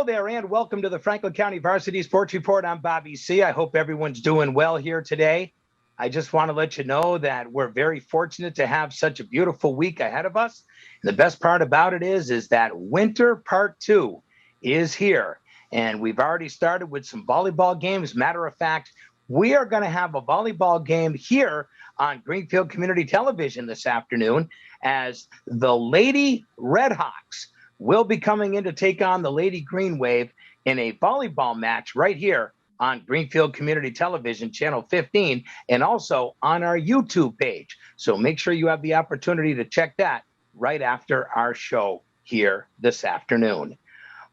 Hello there, and welcome to the Franklin County Varsity Sports Report. I'm Bobby C. I hope everyone's doing well here today. I just want to let you know that we're very fortunate to have such a beautiful week ahead of us. And the best part about it is that winter part 2 is here. And we've already started with some volleyball games. Matter of fact, we are going to have a volleyball game here on Greenfield Community Television this afternoon as the Lady Redhawks will be coming in to take on the Lady Green Wave in a volleyball match right here on Greenfield Community Television, Channel 15, and also on our YouTube page. So make sure you have the opportunity to check that right after our show here this afternoon.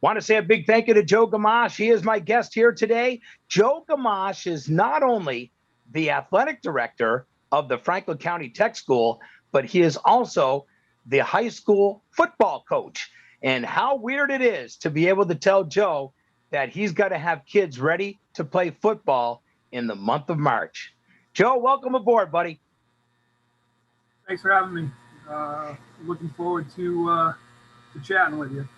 Want to say a big thank you to Joe Gamache. He is my guest here today. Joe Gamache is not only the athletic director of the Franklin County Tech School, but he is also the high school football coach. And how weird it is to be able to tell Joe that he's got to have kids ready to play football in the month of March. Joe, welcome aboard, buddy. Thanks for having me. Looking forward to chatting with you.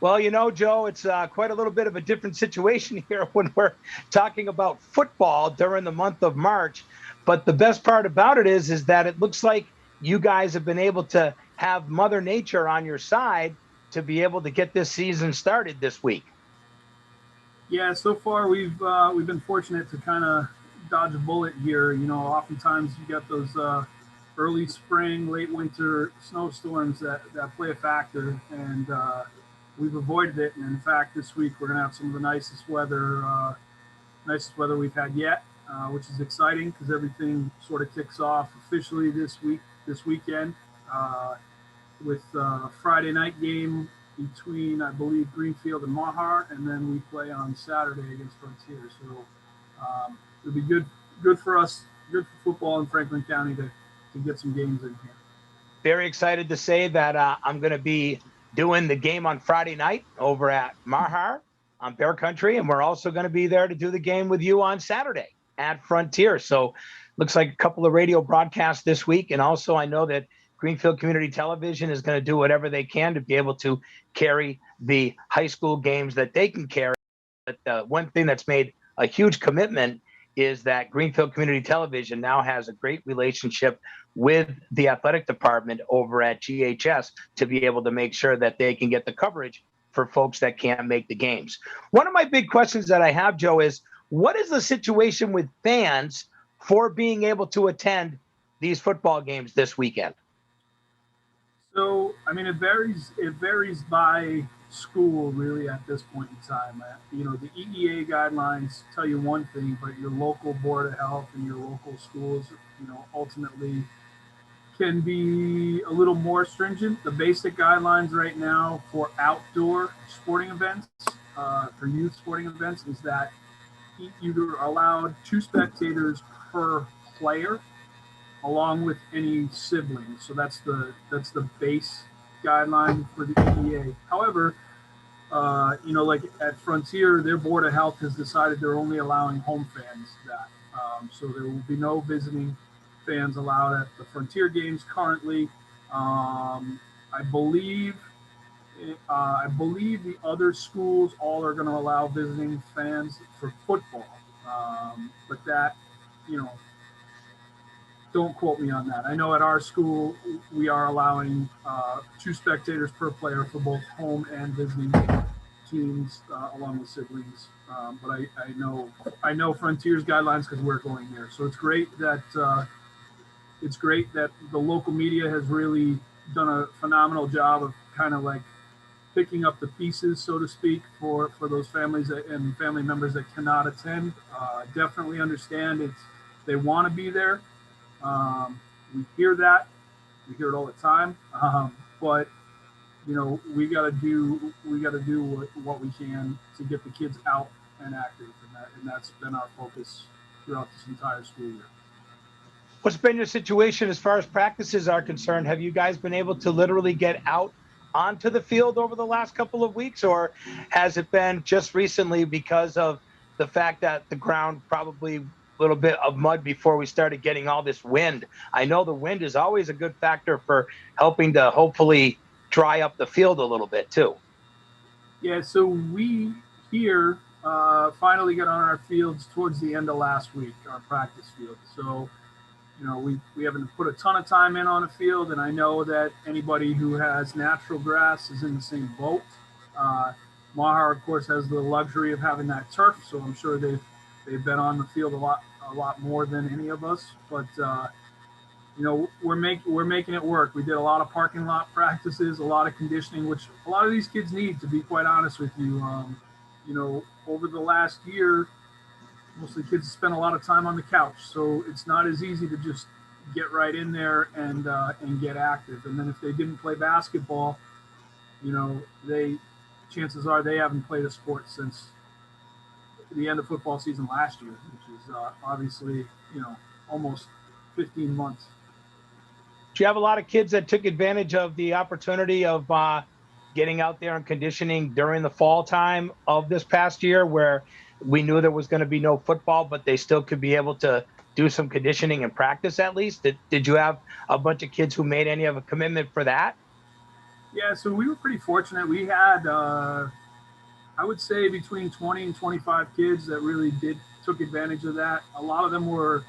Well, you know, Joe, it's quite a little bit of a different situation here when we're talking about football during the month of March. But the best part about it is that it looks like you guys have been able to have Mother Nature on your side to be able to get this season started this week. Yeah, so far we've been fortunate to kind of dodge a bullet here. You know, oftentimes you got those early spring, late winter snowstorms that play a factor, and we've avoided it. And in fact, this week we're going to have some of the nicest weather we've had yet, which is exciting because everything sort of kicks off officially this weekend. With a Friday night game between, I believe, Greenfield and Mahar, and then we play on Saturday against Frontier. So it'll be good for us, good for football in Franklin County to get some games in here. Very excited to say that I'm going to be doing the game on Friday night over at Mahar on Bear Country, and we're also going to be there to do the game with you on Saturday at Frontier. So looks like a couple of radio broadcasts this week, and also I know that Greenfield Community Television is going to do whatever they can to be able to carry the high school games that they can carry. But one thing that's made a huge commitment is that Greenfield Community Television now has a great relationship with the athletic department over at GHS to be able to make sure that they can get the coverage for folks that can't make the games. One of my big questions that I have, Joe, is what is the situation with fans for being able to attend these football games this weekend? So, I mean, it varies by school really at this point in time. You know, the EEA guidelines tell you one thing, but your local board of health and your local schools, you know, ultimately can be a little more stringent. The basic guidelines right now for outdoor sporting events, for youth sporting events, is that you're allowed 2 spectators per player, along with any siblings. So that's the base guideline for the EEA. However, you know, like at Frontier, their Board of Health has decided they're only allowing home fans that. So there will be no visiting fans allowed at the Frontier games currently. I believe the other schools all are going to allow visiting fans for football. But that, you know, don't quote me on that. I know at our school we are allowing 2 spectators per player for both home and visiting teams, along with siblings. But I know Frontier's guidelines because we're going there. So it's great that the local media has really done a phenomenal job of kind of like picking up the pieces, so to speak, for those families and family members that cannot attend. Definitely understand they want to be there. We hear that. We hear it all the time. But you know, we got to do what we can to get the kids out and active, and that's been our focus throughout this entire school year. What's been your situation as far as practices are concerned? Have you guys been able to literally get out onto the field over the last couple of weeks, or has it been just recently because of the fact that the ground probably little bit of mud before we started getting all this wind? I know the wind is always a good factor for helping to hopefully dry up the field a little bit too. Yeah, so we here finally got on our fields towards the end of last week, our practice field. So, we haven't put a ton of time in on a field, and I know that anybody who has natural grass is in the same boat. Uh, Maher, of course, has the luxury of having that turf, so I'm sure they've been on the field a lot more than any of us. But we're making it work. We did a lot of parking lot practices, a lot of conditioning, which a lot of these kids need. To be quite honest with you, over the last year, most of the kids spend a lot of time on the couch, so it's not as easy to just get right in there and get active. And then if they didn't play basketball, they chances are they haven't played a sport since the end of football season last year, which is obviously almost 15 months. Do you have a lot of kids that took advantage of the opportunity of getting out there and conditioning during the fall time of this past year, where we knew there was going to be no football, but they still could be able to do some conditioning and practice at least? Did you have a bunch of kids who made any of a commitment for that? Yeah, so we were pretty fortunate. We had, I would say, between 20 and 25 kids that really took advantage of that. A lot of them were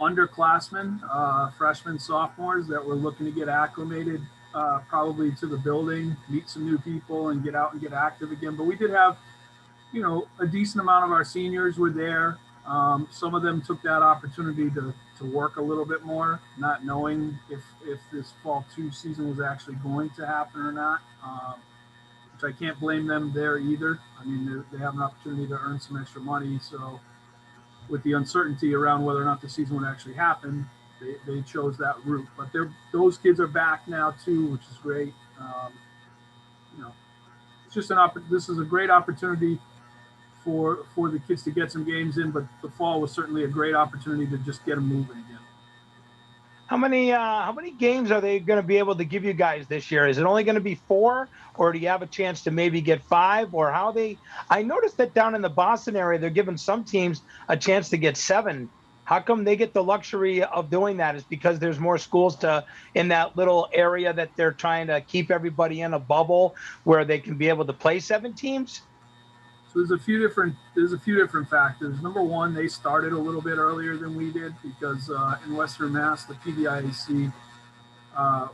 underclassmen, freshmen, sophomores that were looking to get acclimated, probably to the building, meet some new people, and get out and get active again. But we did have, a decent amount of our seniors were there. Some of them took that opportunity to work a little bit more, not knowing if this fall 2 season was actually going to happen or not, which I can't blame them there either. I mean, they have an opportunity to earn some extra money. So with the uncertainty around whether or not the season would actually happen, they chose that route. But those kids are back now too, which is great. It's just this is a great opportunity for the kids to get some games in, but the fall was certainly a great opportunity to just get them moving again. How many games are they going to be able to give you guys this year? Is it only going to be 4, or do you have a chance to maybe get 5? Or how they? I noticed that down in the Boston area, they're giving some teams a chance to get 7. How come they get the luxury of doing that? Is because there's more schools in that little area that they're trying to keep everybody in a bubble where they can be able to play 7 teams? So there's a few different factors. Number one, they started a little bit earlier than we did because in Western Mass, the PVIAC,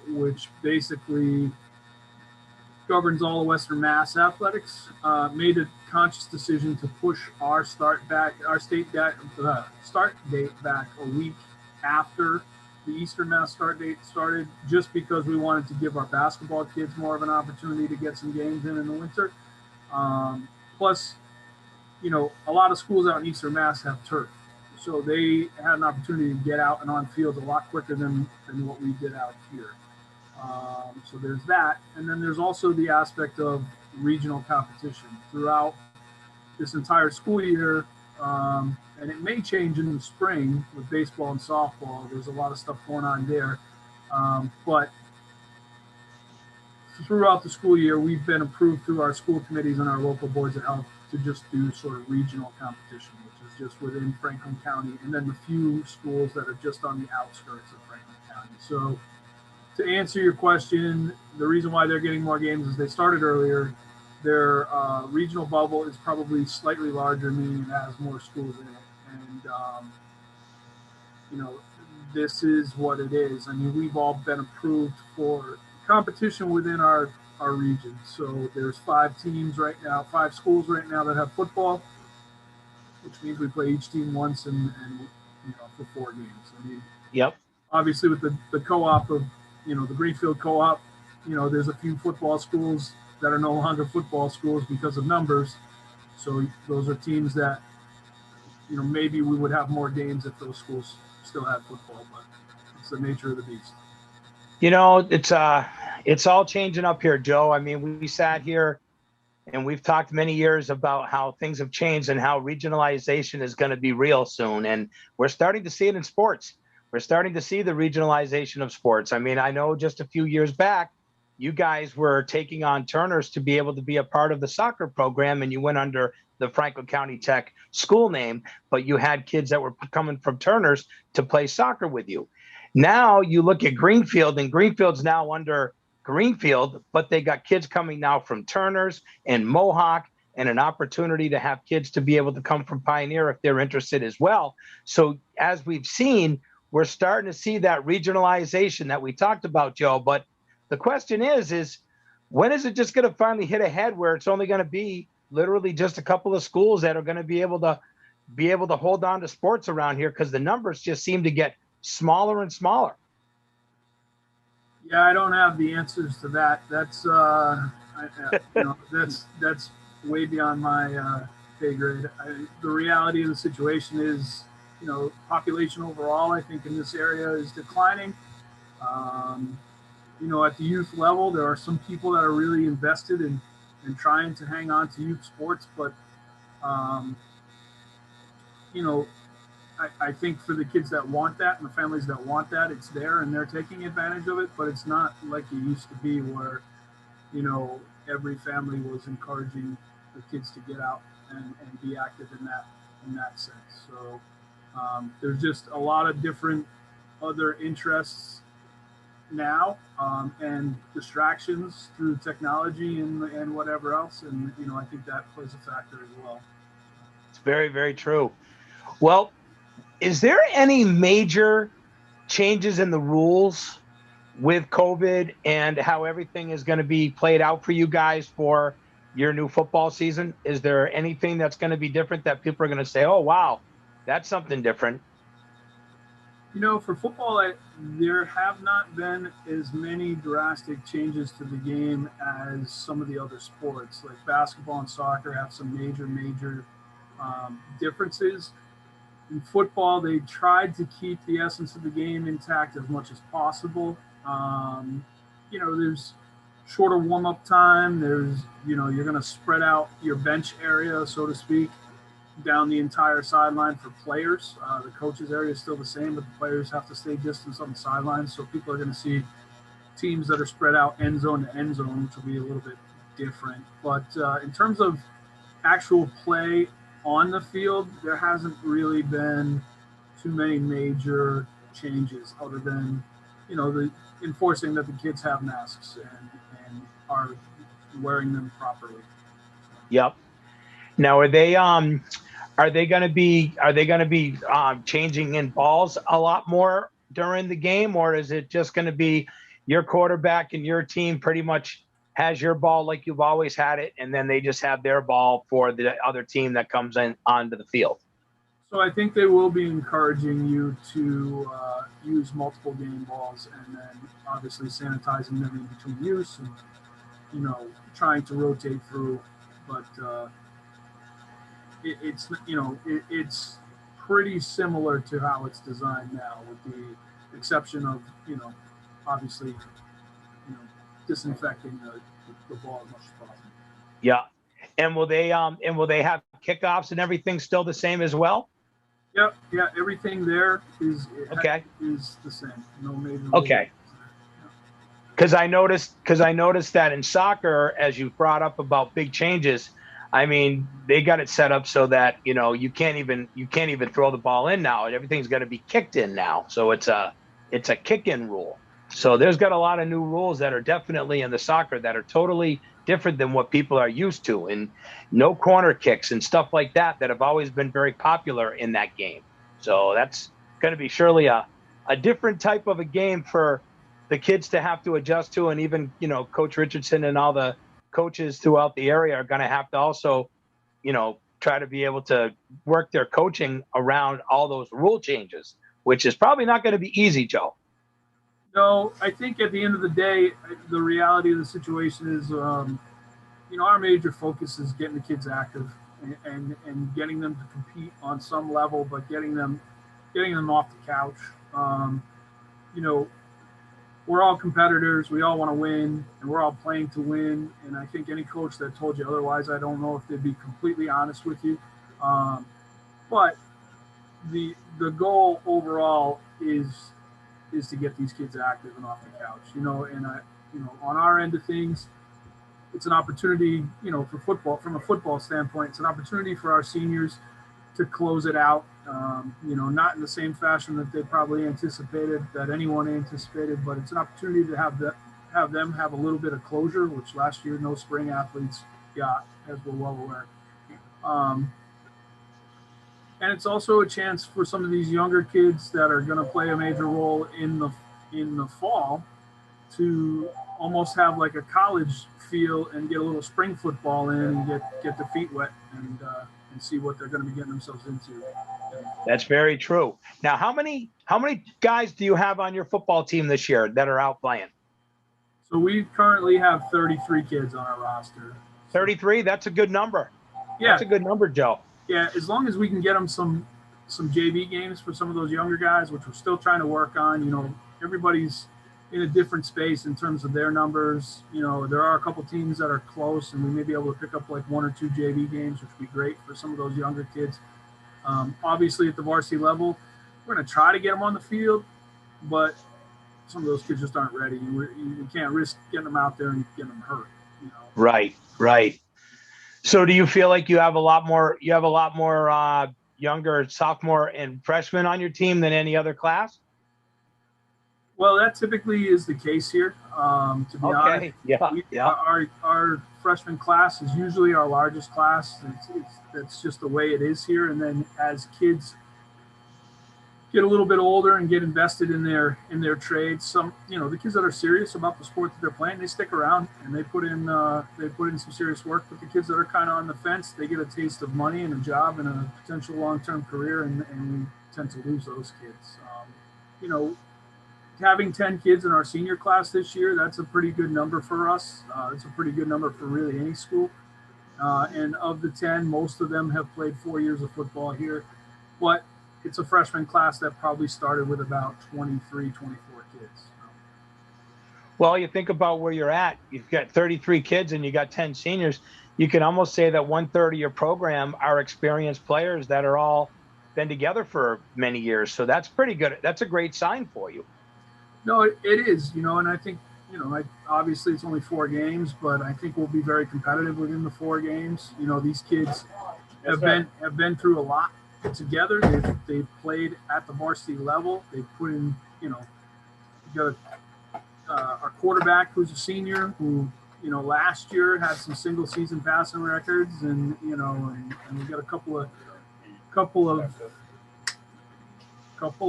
which basically governs all of Western Mass athletics, made a conscious decision to push our start date back a week after the Eastern Mass start date started, just because we wanted to give our basketball kids more of an opportunity to get some games in the winter. Plus, a lot of schools out in Eastern Mass have turf. So they had an opportunity to get out and on field a lot quicker than what we did out here. So there's that. And then there's also the aspect of regional competition throughout this entire school year. And it may change in the spring with baseball and softball. There's a lot of stuff going on there. But throughout the school year, we've been approved through our school committees and our local boards of health to just do sort of regional competition, which is just within Franklin County, and then the few schools that are just on the outskirts of Franklin County. So to answer your question, the reason why they're getting more games is they started earlier. Their regional bubble is probably slightly larger, meaning it has more schools in it. And, this is what it is. I mean, we've all been approved for competition within our region. So there's 5 teams right now, 5 schools right now that have football, which means we play each team once and for 4 games. I mean, Yep. obviously with the co-op of, the Greenfield co-op, there's a few football schools that are no longer football schools because of numbers. So those are teams that, maybe we would have more games if those schools still had football, but it's the nature of the beast. It's all changing up here, Joe. I mean, we sat here and we've talked many years about how things have changed and how regionalization is going to be real soon. And we're starting to see it in sports. We're starting to see the regionalization of sports. I mean, I know just a few years back, you guys were taking on Turners to be able to be a part of the soccer program, and you went under the Franklin County Tech school name, but you had kids that were coming from Turners to play soccer with you. Now you look at Greenfield, and Greenfield's now under Greenfield, but they got kids coming now from Turner's and Mohawk, and an opportunity to have kids to be able to come from Pioneer if they're interested as well. So as we've seen, we're starting to see that regionalization that we talked about, Joe. But the question is when is it just going to finally hit a head where it's only going to be literally just a couple of schools that are going to be able to hold on to sports around here, because the numbers just seem to get smaller and smaller. Yeah, I don't have the answers to that. That's that's way beyond my pay grade. The reality of the situation is, population overall, I think in this area is declining. Um, at the youth level, there are some people that are really invested in trying to hang on to youth sports, but um, you know, I think for the kids that want that and the families that want that, it's there and they're taking advantage of it. But it's not like it used to be, where every family was encouraging the kids to get out and be active in that sense. So there's just a lot of different other interests now, and distractions through technology and whatever else, and I think that plays a factor as well. It's very, very true. Well, is there any major changes in the rules with COVID and how everything is going to be played out for you guys for your new football season? Is there anything that's going to be different that people are going to say, oh, wow, that's something different? For football, there have not been as many drastic changes to the game as some of the other sports. Like basketball and soccer have some major differences. In football, they tried to keep the essence of the game intact as much as possible. There's shorter warm-up time. There's, you're going to spread out your bench area, so to speak, down the entire sideline for players. The coaches area is still the same, but the players have to stay distance on the sidelines. So people are going to see teams that are spread out end zone to end zone, which will be a little bit different. But in terms of actual play on the field, there hasn't really been too many major changes other than, the enforcing that the kids have masks and are wearing them properly. Yep. Now, are they going to be changing in balls a lot more during the game, or is it just going to be your quarterback and your team pretty much has your ball like you've always had it, and then they just have their ball for the other team that comes in onto the field? So I think they will be encouraging you to use multiple game balls, and then obviously sanitizing them in between use, and trying to rotate through. But it's pretty similar to how it's designed now, with the exception of obviously disinfecting the ball as much as possible. Yeah. And will they have kickoffs and everything still the same as well? Yep, yeah, everything there is Okay. is the same. No major. Okay. Because I noticed that in soccer, as you brought up about big changes, I mean, they got it set up so that you can't even throw the ball in now. Everything's got to be kicked in now. So it's a kick in rule. So there's got a lot of new rules that are definitely in the soccer that are totally different than what people are used to, and no corner kicks and stuff like that have always been very popular in that game. So that's going to be surely a different type of a game for the kids to have to adjust to, and even Coach Richardson and all the coaches throughout the area are going to have to also try to be able to work their coaching around all those rule changes, which is probably not going to be easy, Joe. No, I think at the end of the day, the reality of the situation is, our major focus is getting the kids active and getting them to compete on some level, but getting them off the couch. We're all competitors. We all want to win, and we're all playing to win. And I think any coach that told you otherwise, I don't know if they'd be completely honest with you. But the goal overall is to get these kids active and off the couch. And on our end of things, it's an opportunity, for football, from a football standpoint, it's an opportunity for our seniors to close it out. Not in the same fashion that they probably anticipated, that anyone anticipated, but it's an opportunity to have have them have a little bit of closure, which last year no spring athletes got, as we're well aware. Um, and it's also a chance for some of these younger kids that are going to play a major role in the fall to almost have like a college feel and get a little spring football in and get their feet wet and see what they're going to be getting themselves into. That's very true. Now, how many guys do you have on your football team this year that are out playing? So we currently have 33 kids on our roster. 33? That's a good number. Yeah. That's a good number, Joe. Yeah, as long as we can get them some JV games for some of those younger guys, which we're still trying to work on. You know, everybody's in a different space in terms of their numbers. You know, there are a couple teams that are close, and we may be able to pick up like 1 or 2 JV games, which would be great for some of those younger kids. Obviously, at the varsity level, we're going to try to get them on the field, but some of those kids just aren't ready. You can't risk getting them out there and getting them hurt. You know? Right, right. So, do you feel like you have a lot more younger sophomore and freshmen on your team than any other class? Well, that typically is the case here. To be honest, our freshman class is usually our largest class. That's just the way it is here. And then as kids get a little bit older and get invested in their trades, some the kids that are serious about the sport that they're playing, they stick around and they put in some serious work. But the kids that are kind of on the fence, they get a taste of money and a job and a potential long-term career, and we tend to lose those kids. Having 10 kids in our senior class this year, that's a pretty good number for us. It's a pretty good number for really any school. And of the 10, most of them have played 4 years of football here. But it's a freshman class that probably started with about 23, 24 kids. Well, you think about where you're at. You've got 33 kids and you got 10 seniors. You can almost say that 1/3 of your program are experienced players that are all been together for many years. So that's pretty good. That's a great sign for you. No, it is, and I think, obviously it's only 4 games, but I think we'll be very competitive within the 4 games. These kids have been through a lot together. They've played at the varsity level. They've put in, you got our quarterback who's a senior who, last year had some single season passing records, and we got a couple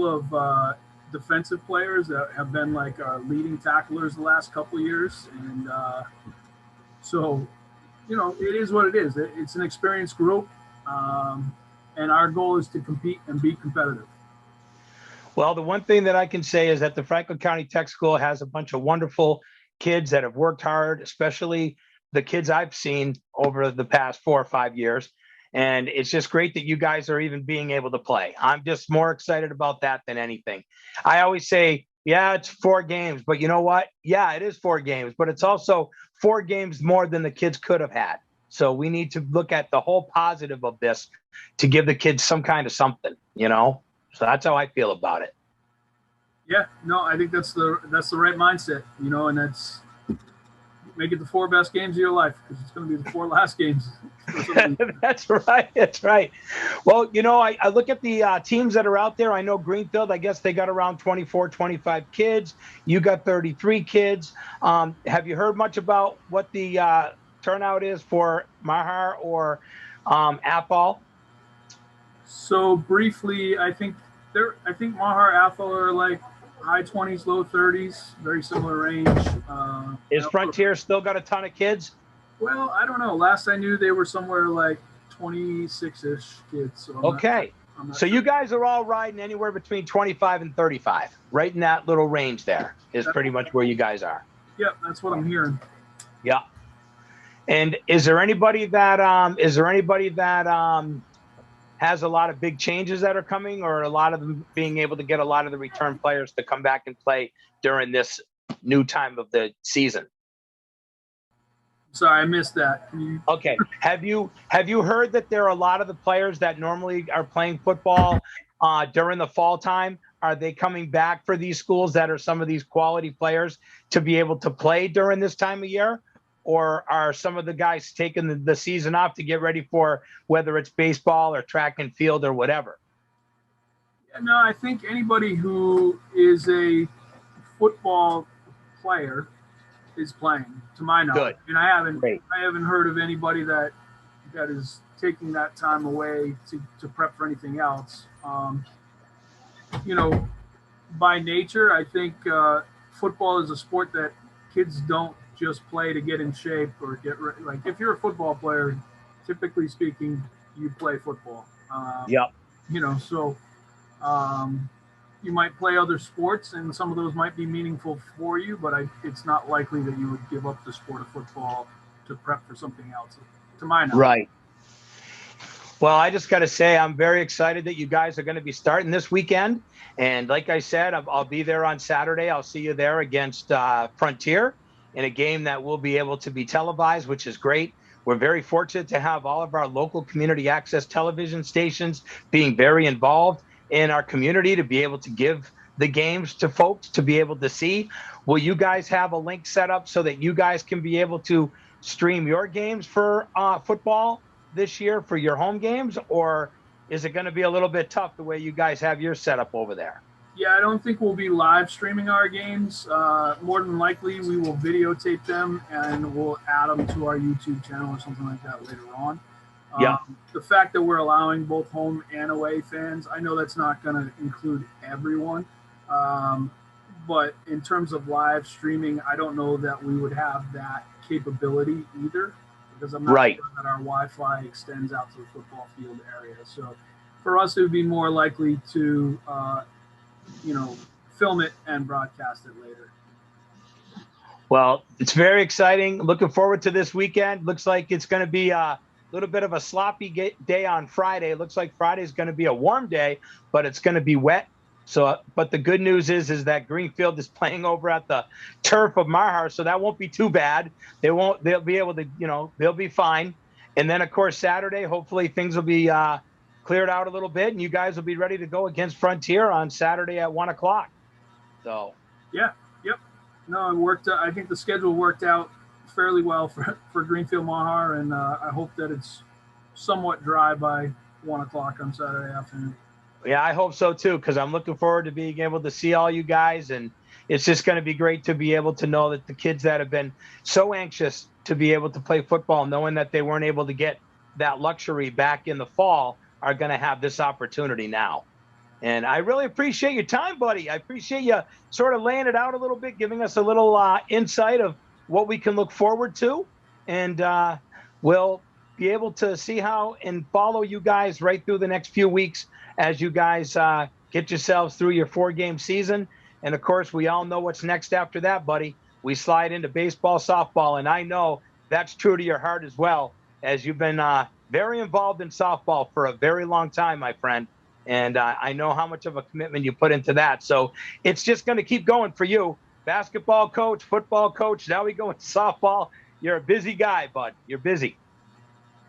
of defensive players that have been like our leading tacklers the last couple of years. And so, it is what it is. It's an experienced group. And our goal is to compete and be competitive. Well, the one thing that I can say is that the Franklin County Tech School has a bunch of wonderful kids that have worked hard, especially the kids I've seen over the past 4 or 5 years. And it's just great that you guys are even being able to play. I'm just more excited about that than anything. I always say, yeah, it's 4 games, but you know what? Yeah, it is 4 games, but it's also 4 games more than the kids could have had. So we need to look at the whole positive of this to give the kids some kind of something, So that's how I feel about it. Yeah, no, I think that's the right mindset, and that's make it the 4 best games of your life, because it's going to be the 4 last games. That's right. That's right. Well, I look at the teams that are out there. I know Greenfield, I guess they got around 24, 25 kids. You got 33 kids. Have you heard much about what the turnout is for Mahar or Athol? So briefly, I think Mahar, Athol are like high 20s, low 30s, very similar range. Is Frontier still got a ton of kids? Well, I don't know. Last I knew, they were somewhere like 26-ish kids. So okay. So you guys are all riding anywhere between 25 and 35, right in that little range there is pretty much where you guys are. Yep, that's what I'm hearing. Yeah. And is there anybody that has a lot of big changes that are coming, or a lot of them being able to get a lot of the return players to come back and play during this new time of the season? Sorry, I missed that. Okay. Have you heard that there are a lot of the players that normally are playing football during the fall time? Are they coming back for these schools that are some of these quality players to be able to play during this time of year? Or are some of the guys taking the season off to get ready for whether it's baseball or track and field or whatever? Yeah, no, I think anybody who is a football player is playing, to my knowledge. Good. And I Great. haven't heard of anybody that is taking that time away to prep for anything else. You know, by nature, I think football is a sport that kids don't just play to get in shape or get like. If you're a football player, typically speaking, you play football. Yep. You know, so um, you might play other sports, and some of those might be meaningful for you, but it's not likely that you would give up the sport of football to prep for something else, to my knowledge. Right. Well, I just got to say, I'm very excited that you guys are going to be starting this weekend. And like I said, I'll be there on Saturday. I'll see you there against Frontier in a game that will be able to be televised, which is great. We're very fortunate to have all of our local community access television stations being very involved in our community to be able to give the games to folks to be able to see. Will you guys have a link set up so that you guys can be able to stream your games for football this year for your home games, or is it going to be a little bit tough the way you guys have your setup over there? Yeah, I don't think we'll be live streaming our games. More than likely, we will videotape them and we'll add them to our YouTube channel or something like that later on. Yeah. The fact that we're allowing both home and away fans, I know that's not going to include everyone. But in terms of live streaming, I don't know that we would have that capability either, because I'm not Right. sure that our Wi-Fi extends out to the football field area. So for us, it would be more likely to, film it and broadcast it later. Well, it's very exciting. Looking forward to this weekend. Looks like it's going to be a little bit of a sloppy day on Friday. It looks like Friday is going to be a warm day, but it's going to be wet. So, but the good news is that Greenfield is playing over at the turf of Marhar, so that won't be too bad. They'll be able to, they'll be fine. And then, of course, Saturday, hopefully things will be cleared out a little bit, and you guys will be ready to go against Frontier on Saturday at 1:00. So, yeah, yep. No, it worked. I think the schedule worked out fairly well for Greenfield Mahar, and I hope that it's somewhat dry by 1:00 on Saturday afternoon. Yeah, I hope so too, because I'm looking forward to being able to see all you guys, and it's just going to be great to be able to know that the kids that have been so anxious to be able to play football, knowing that they weren't able to get that luxury back in the fall, are going to have this opportunity now. And I really appreciate your time, buddy. I appreciate you sort of laying it out a little bit, giving us a little insight of what we can look forward to. And we'll be able to see how and follow you guys right through the next few weeks as you guys get yourselves through your 4-game season. And of course, we all know what's next after that, buddy. We slide into baseball, softball. And I know that's true to your heart as well, as you've been very involved in softball for a very long time, my friend. And I know how much of a commitment you put into that. So it's just going to keep going for you. Basketball coach, football coach. Now we go into softball. You're a busy guy, bud. You're busy.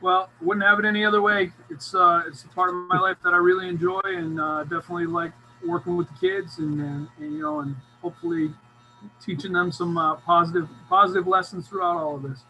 Well, wouldn't have it any other way. It's a part of my life that I really enjoy, and definitely like working with the kids, and hopefully teaching them some positive lessons throughout all of this.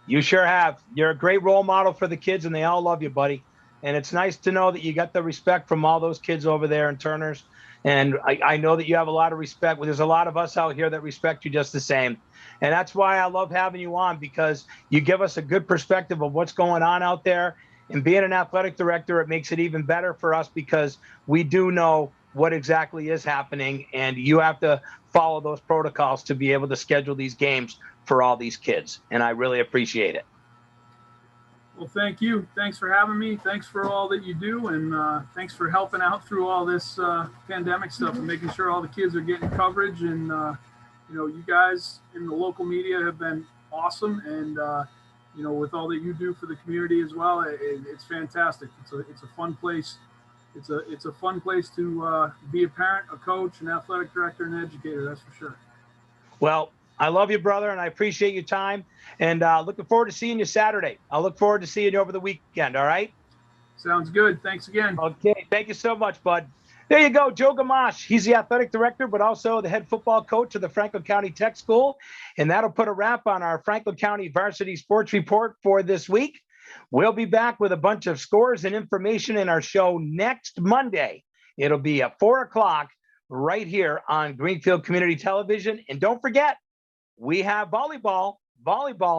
You sure have. You're a great role model for the kids, and they all love you, buddy. And it's nice to know that you got the respect from all those kids over there in Turner's. And I know that you have a lot of respect. There's a lot of us out here that respect you just the same. And that's why I love having you on, because you give us a good perspective of what's going on out there. And being an athletic director, it makes it even better for us, because we do know what exactly is happening. And you have to follow those protocols to be able to schedule these games for all these kids. And I really appreciate it. Well, thank you. Thanks for having me. Thanks for all that you do. And thanks for helping out through all this pandemic stuff and making sure all the kids are getting coverage. And, you guys in the local media have been awesome. And, with all that you do for the community as well, it's fantastic. It's a fun place. It's a fun place to be a parent, a coach, an athletic director, and an educator. That's for sure. Well, I love you, brother, and I appreciate your time. And looking forward to seeing you Saturday. I'll look forward to seeing you over the weekend. All right? Sounds good. Thanks again. Okay. Thank you so much, bud. There you go, Joe Gamache. He's the athletic director, but also the head football coach of the Franklin County Tech School. And that'll put a wrap on our Franklin County Varsity Sports Report for this week. We'll be back with a bunch of scores and information in our show next Monday. It'll be at 4:00 right here on Greenfield Community Television. And don't forget, we have volleyball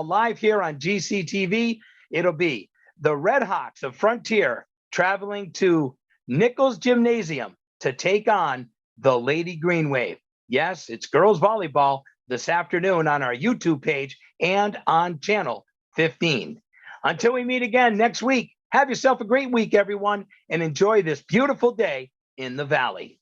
live here on GCTV. It'll be the Red Hawks of Frontier traveling to Nichols Gymnasium to take on the Lady Green Wave. Yes, it's girls volleyball this afternoon on our YouTube page and on channel 15. Until we meet again next week, have yourself a great week, everyone, and enjoy this beautiful day in the Valley.